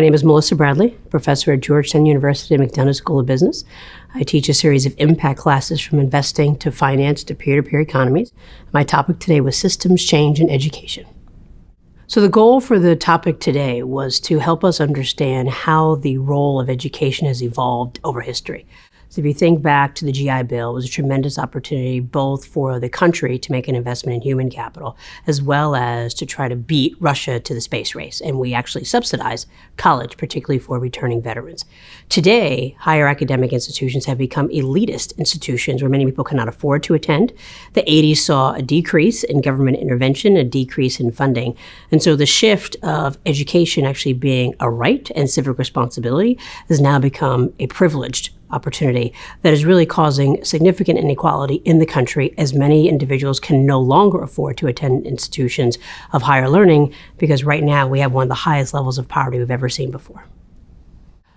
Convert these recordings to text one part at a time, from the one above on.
My name is Melissa Bradley, professor at Georgetown University McDonough School of Business. I teach a series of impact classes from investing to finance to peer-to-peer economies. My topic today was systems change in education. So the goal for the topic today was to help us understand how the role of education has evolved over history. So if you think back to the GI Bill, it was a tremendous opportunity both for the country to make an investment in human capital, as well as to try to beat Russia to the space race. And we actually subsidize college, particularly for returning veterans. Today, higher academic institutions have become elitist institutions where many people cannot afford to attend. The 80s saw a decrease in government intervention, a decrease in funding. And so the shift of education actually being a right and civic responsibility has now become a privileged opportunity that is really causing significant inequality in the country, as many individuals can no longer afford to attend institutions of higher learning because right now we have one of the highest levels of poverty we've ever seen before.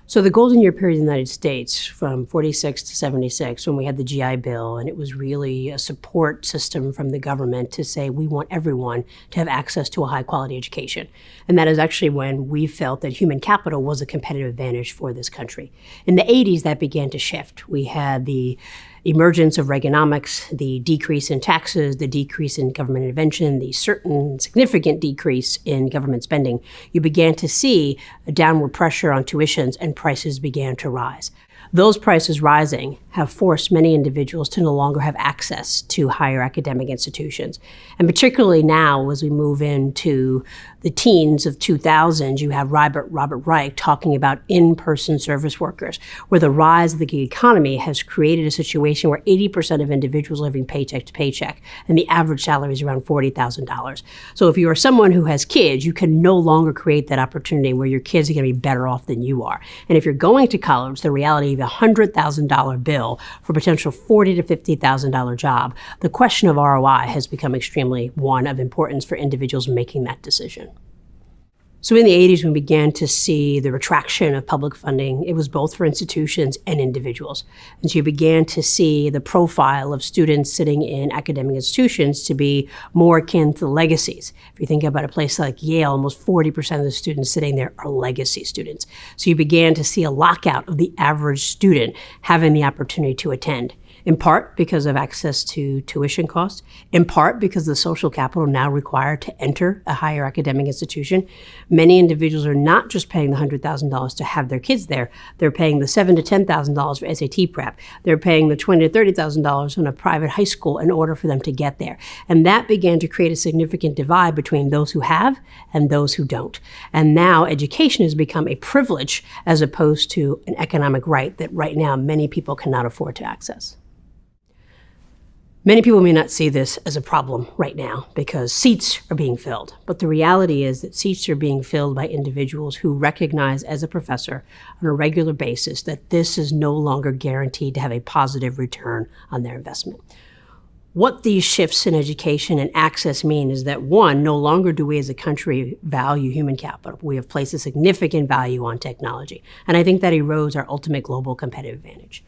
So the golden year period in the United States from 46 to 76, when we had the GI Bill, and it was really a support system from the government to say we want everyone to have access to a high quality education. And that is actually when we felt that human capital was a competitive advantage for this country. In the 80s, that began to shift. We had the emergence of Reaganomics, the decrease in taxes, the decrease in government intervention, the certain significant decrease in government spending. You began to see a downward pressure on tuitions and prices began to rise. Those prices rising have forced many individuals to no longer have access to higher academic institutions. And particularly now, as we move into the teens of 2000s, you have Robert Reich talking about in-person service workers, where the rise of the gig economy has created a situation where 80% of individuals are living paycheck to paycheck, and the average salary is around $40,000. So if you are someone who has kids, you can no longer create that opportunity where your kids are going to be better off than you are. And if you're going to college, the reality of a $100,000 bill for a potential $40,000 to $50,000 job, the question of ROI has become extremely one of importance for individuals making that decision. So in the 80s, when we began to see the retraction of public funding, it was both for institutions and individuals. And so you began to see the profile of students sitting in academic institutions to be more akin to legacies. If you think about a place like Yale, almost 40% of the students sitting there are legacy students. So you began to see a lockout of the average student having the opportunity to attend, in part because of access to tuition costs, in part because of the social capital now required to enter a higher academic institution. Many individuals are not just paying the $100,000 to have their kids there. They're paying the $7,000 to $10,000 for SAT prep. They're paying the $20,000 to $30,000 on a private high school in order for them to get there. And that began to create a significant divide between those who have and those who don't. And now education has become a privilege as opposed to an economic right that right now many people cannot afford to access. Many people may not see this as a problem right now because seats are being filled. But the reality is that seats are being filled by individuals who recognize as a professor on a regular basis that this is no longer guaranteed to have a positive return on their investment. What these shifts in education and access mean is that, one, no longer do we as a country value human capital. We have placed a significant value on technology. And I think that erodes our ultimate global competitive advantage.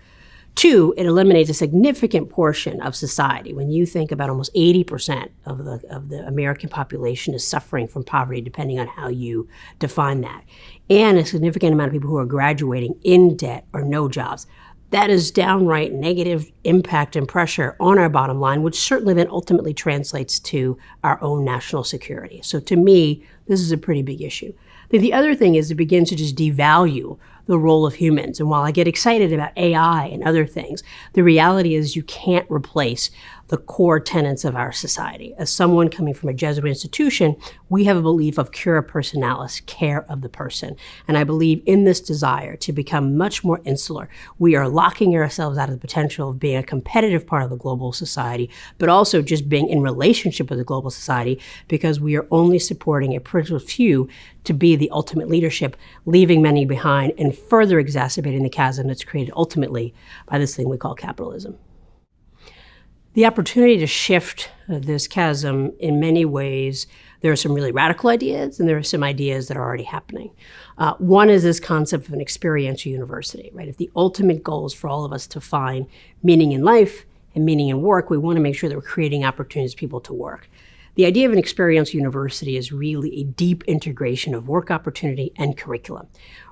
Two, it eliminates a significant portion of society. When you think about almost 80% of the American population is suffering from poverty, depending on how you define that, and a significant amount of people who are graduating in debt or no jobs, that is downright negative impact and pressure on our bottom line, which certainly then ultimately translates to our own national security. So to me, this is a pretty big issue. The other thing is it begins to just devalue the role of humans. And while I get excited about AI and other things, the reality is you can't replace the core tenets of our society. As someone coming from a Jesuit institution, we have a belief of cura personalis, care of the person. And I believe in this desire to become much more insular, we are locking ourselves out of the potential of being a competitive part of the global society, but also just being in relationship with the global society because we are only supporting a privileged few to be the ultimate leadership, leaving many behind and further exacerbating the chasm that's created ultimately by this thing we call capitalism. The opportunity to shift this chasm in many ways, there are some really radical ideas and there are some ideas that are already happening. One is this concept of an experiential university, right? If the ultimate goal is for all of us to find meaning in life and meaning in work, we want to make sure that we're creating opportunities for people to work. The idea of an experiential university is really a deep integration of work opportunity and curriculum.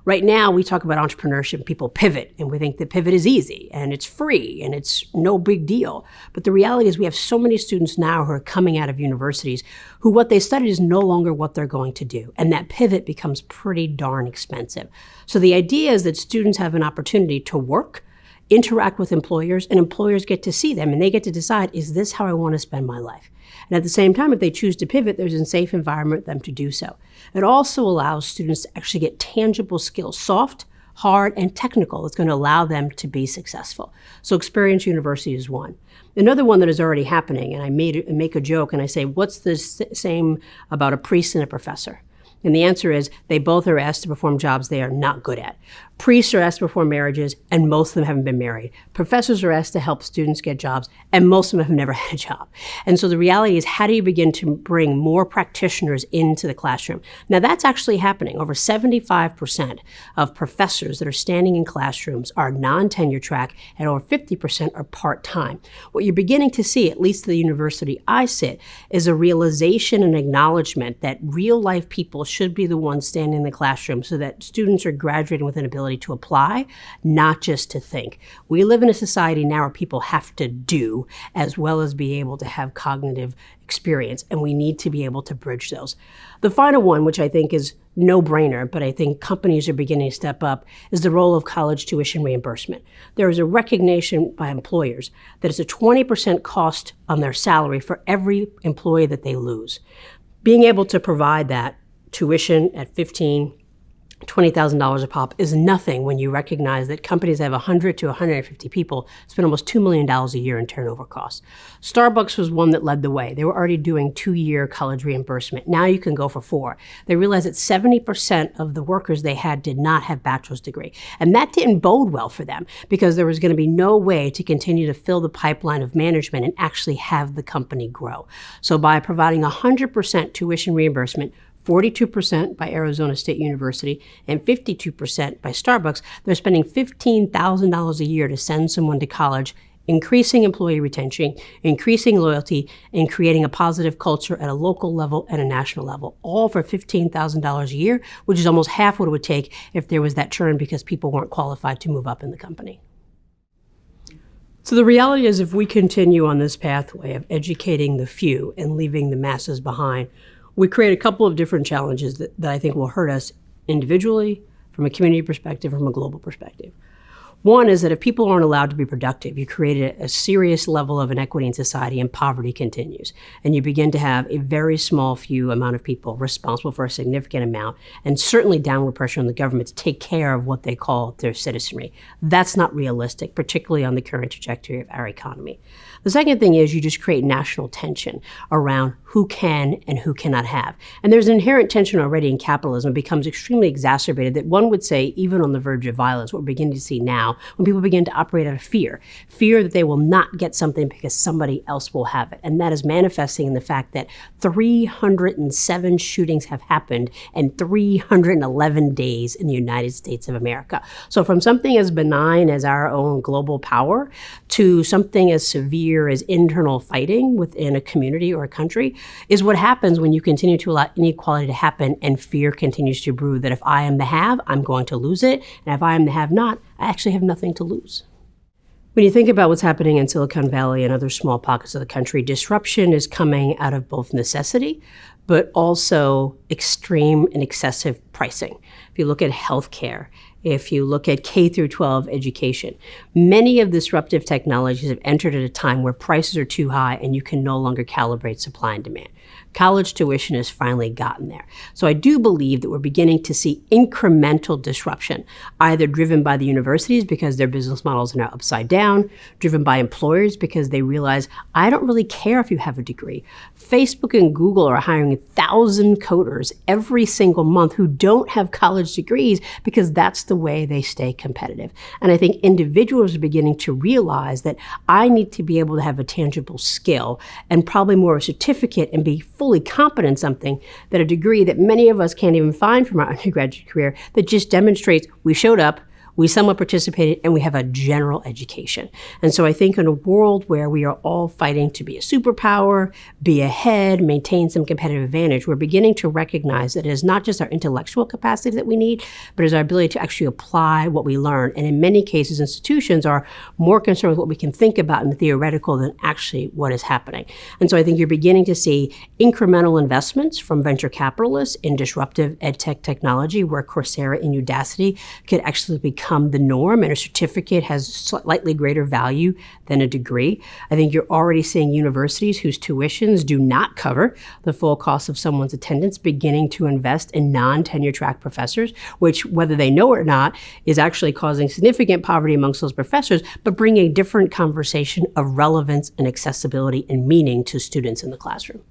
Right now, we talk about entrepreneurship, people pivot, and we think that pivot is easy, and it's free, and it's no big deal. But the reality is we have so many students now who are coming out of universities who what they studied is no longer what they're going to do, and that pivot becomes pretty darn expensive. So the idea is that students have an opportunity to work, interact with employers, and employers get to see them, and they get to decide, is this how I want to spend my life? And at the same time, if they choose to pivot, there's a safe environment for them to do so. It also allows students to actually get tangible skills, soft, hard, and technical, that's going to allow them to be successful. So Experience University is one. Another one that is already happening, and I make a joke and I say, what's the same about a priest and a professor? And the answer is they both are asked to perform jobs they are not good at. Priests are asked to perform marriages, and most of them haven't been married. Professors are asked to help students get jobs, and most of them have never had a job. And so the reality is, how do you begin to bring more practitioners into the classroom? Now, that's actually happening. Over 75% of professors that are standing in classrooms are non-tenure track, and over 50% are part-time. What you're beginning to see, at least at the university I sit, is a realization and acknowledgement that real-life people should be the ones standing in the classroom so that students are graduating with an ability to apply, not just to think. We live in a society now where people have to do as well as be able to have cognitive experience, and we need to be able to bridge those. The final one, which I think is no-brainer, but I think companies are beginning to step up, is the role of college tuition reimbursement. There is a recognition by employers that it's a 20% cost on their salary for every employee that they lose. Being able to provide that tuition at $20,000 a pop is nothing when you recognize that companies that have 100 to 150 people spend almost $2 million a year in turnover costs. Starbucks was one that led the way. They were already doing 2-year college reimbursement. Now you can go for 4. They realized that 70% of the workers they had did not have bachelor's degree. And that didn't bode well for them because there was going to be no way to continue to fill the pipeline of management and actually have the company grow. So by providing 100% tuition reimbursement, 42% by Arizona State University, and 52% by Starbucks, they're spending $15,000 a year to send someone to college, increasing employee retention, increasing loyalty, and creating a positive culture at a local level and a national level, all for $15,000 a year, which is almost half what it would take if there was that churn because people weren't qualified to move up in the company. So the reality is, if we continue on this pathway of educating the few and leaving the masses behind, we create a couple of different challenges that I think will hurt us individually, from a community perspective, from a global perspective. One is that if people aren't allowed to be productive, you create a serious level of inequity in society, and poverty continues. And you begin to have a very small few amount of people responsible for a significant amount, and certainly downward pressure on the government to take care of what they call their citizenry. That's not realistic, particularly on the current trajectory of our economy. The second thing is you just create national tension around who can and who cannot have. And there's an inherent tension already in capitalism. It becomes extremely exacerbated that one would say, even on the verge of violence, what we're beginning to see now, when people begin to operate out of fear that they will not get something because somebody else will have it. And that is manifesting in the fact that 307 shootings have happened in 311 days in the United States of America. So from something as benign as our own global power to something as severe as internal fighting within a community or a country is what happens when you continue to allow inequality to happen and fear continues to brew that if I am the have, I'm going to lose it. And if I am the have not, I actually have nothing to lose. When you think about what's happening in Silicon Valley and other small pockets of the country, disruption is coming out of both necessity, but also extreme and excessive pricing. If you look at healthcare, if you look at K through 12 education, many of disruptive technologies have entered at a time where prices are too high and you can no longer calibrate supply and demand. College tuition has finally gotten there. So I do believe that we're beginning to see incremental disruption, either driven by the universities because their business models are now upside down, driven by employers because they realize, I don't really care if you have a degree. Facebook and Google are hiring 1,000 coders every single month who don't have college degrees because that's the way they stay competitive. And I think individuals are beginning to realize that I need to be able to have a tangible skill and probably more of a certificate and be fully competent in something that a degree that many of us can't even find from our undergraduate career that just demonstrates we showed up, We somewhat participated, and we have a general education. And so I think in a world where we are all fighting to be a superpower, be ahead, maintain some competitive advantage, we're beginning to recognize that it is not just our intellectual capacity that we need, but is our ability to actually apply what we learn. And in many cases, institutions are more concerned with what we can think about in the theoretical than actually what is happening. And so I think you're beginning to see incremental investments from venture capitalists in disruptive edtech technology, where Coursera and Udacity could actually become the norm, and a certificate has slightly greater value than a degree. I think you're already seeing universities whose tuitions do not cover the full cost of someone's attendance beginning to invest in non-tenure track professors, which, whether they know it or not, is actually causing significant poverty amongst those professors, but bringing a different conversation of relevance and accessibility and meaning to students in the classroom.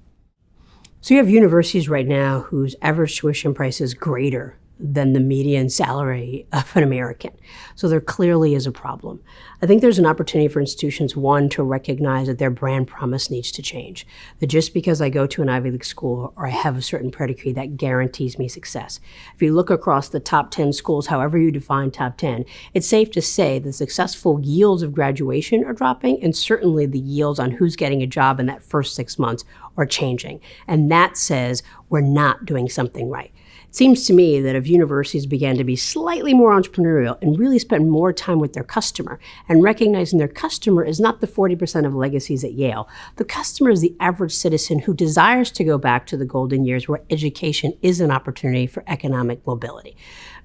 So you have universities right now whose average tuition price is greater than the median salary of an American. So there clearly is a problem. I think there's an opportunity for institutions, one, to recognize that their brand promise needs to change. That just because I go to an Ivy League school or I have a certain pedigree, that guarantees me success. If you look across the top 10 schools, however you define top 10, it's safe to say the successful yields of graduation are dropping, and certainly the yields on who's getting a job in that first 6 months are changing. And that says we're not doing something right. It seems to me that if universities began to be slightly more entrepreneurial and really spend more time with their customer and recognizing their customer is not the 40% of legacies at Yale, the customer is the average citizen who desires to go back to the golden years where education is an opportunity for economic mobility.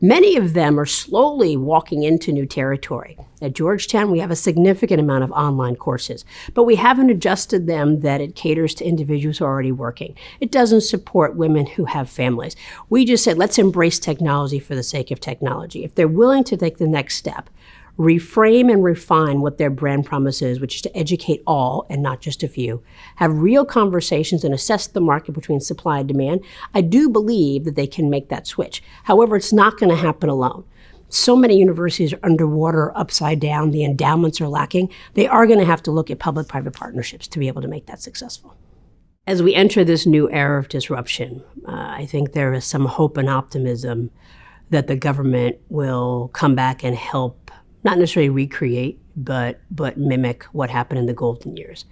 Many of them are slowly walking into new territory. At Georgetown, we have a significant amount of online courses, but we haven't adjusted them that it caters to individuals who are already working. It doesn't support women who have families. We just said, let's embrace technology for the sake of technology. If they're willing to take the next step, reframe and refine what their brand promise is, which is to educate all and not just a few, have real conversations and assess the market between supply and demand, I do believe that they can make that switch. However, it's not going to happen alone. So many universities are underwater, upside down, the endowments are lacking. They are going to have to look at public-private partnerships to be able to make that successful. As we enter this new era of disruption, I think there is some hope and optimism that the government will come back and help, not necessarily recreate, but mimic what happened in the golden years,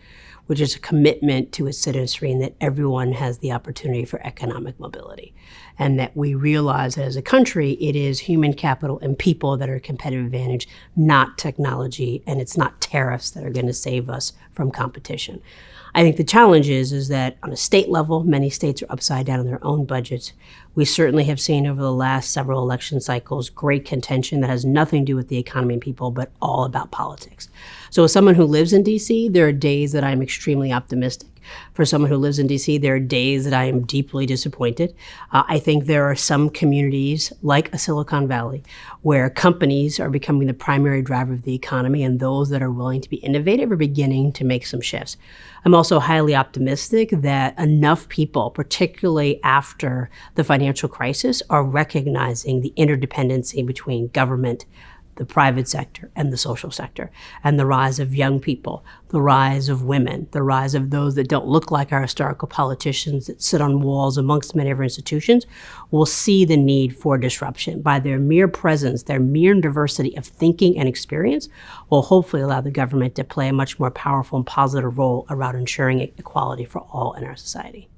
which is a commitment to its citizenry and that everyone has the opportunity for economic mobility. And that we realize that as a country, it is human capital and people that are a competitive advantage, not technology, and it's not tariffs that are going to save us from competition. I think the challenge is that on a state level, many states are upside down in their own budgets. We certainly have seen over the last several election cycles great contention that has nothing to do with the economy and people, but all about politics. So as someone who lives in D.C., there are days that I'm extremely optimistic. For someone who lives in D.C., there are days that I am deeply disappointed. I think there are some communities, like a Silicon Valley, where companies are becoming the primary driver of the economy, and those that are willing to be innovative are beginning to make some shifts. I'm also highly optimistic that enough people, particularly after the financial crisis, are recognizing the interdependency between government, the private sector, and the social sector, and the rise of young people, the rise of women, the rise of those that don't look like our historical politicians that sit on walls amongst many of our institutions, will see the need for disruption. By their mere presence, their mere diversity of thinking and experience will hopefully allow the government to play a much more powerful and positive role around ensuring equality for all in our society.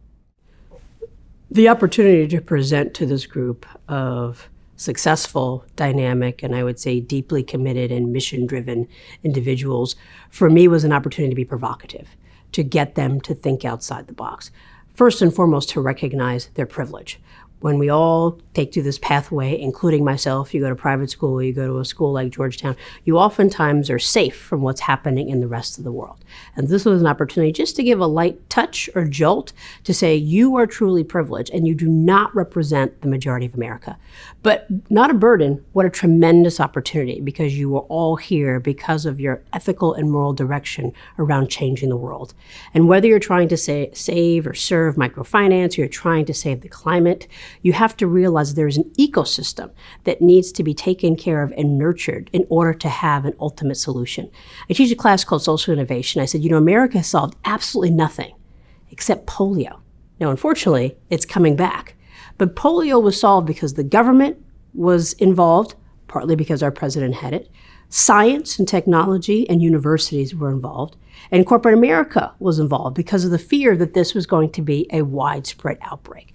The opportunity to present to this group of successful, dynamic, and I would say deeply committed and mission-driven individuals, for me was an opportunity to be provocative, to get them to think outside the box. First and foremost, to recognize their privilege. When we all take through this pathway, including myself, you go to private school, you go to a school like Georgetown, you oftentimes are safe from what's happening in the rest of the world. And this was an opportunity just to give a light touch or jolt to say you are truly privileged and you do not represent the majority of America. But not a burden, what a tremendous opportunity, because you are all here because of your ethical and moral direction around changing the world. And whether you're trying to save or serve microfinance, or you're trying to save the climate, you have to realize there's an ecosystem that needs to be taken care of and nurtured in order to have an ultimate solution. I teach a class called Social Innovation. I said, America has solved absolutely nothing except polio. Now, unfortunately, it's coming back. But polio was solved because the government was involved, partly because our president had it. Science and technology and universities were involved. And corporate America was involved because of the fear that this was going to be a widespread outbreak.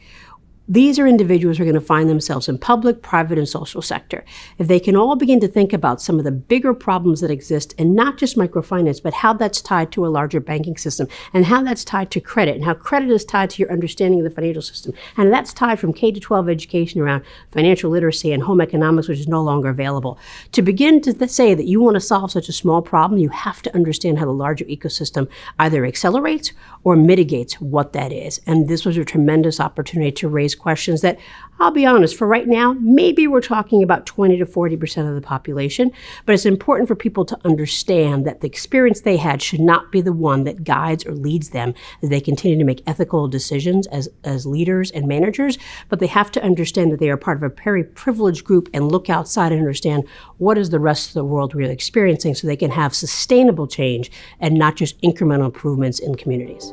These are individuals who are going to find themselves in public, private, and social sector. If they can all begin to think about some of the bigger problems that exist, and not just microfinance, but how that's tied to a larger banking system, and how that's tied to credit, and how credit is tied to your understanding of the financial system, and that's tied from K to 12 education around financial literacy and home economics, which is no longer available. To begin to say that you want to solve such a small problem, you have to understand how the larger ecosystem either accelerates or mitigates what that is. And this was a tremendous opportunity to raise questions that, I'll be honest, for right now, maybe we're talking about 20 to 40% of the population, but it's important for people to understand that the experience they had should not be the one that guides or leads them as they continue to make ethical decisions as leaders and managers, but they have to understand that they are part of a very privileged group and look outside and understand what is the rest of the world really experiencing so they can have sustainable change and not just incremental improvements in communities.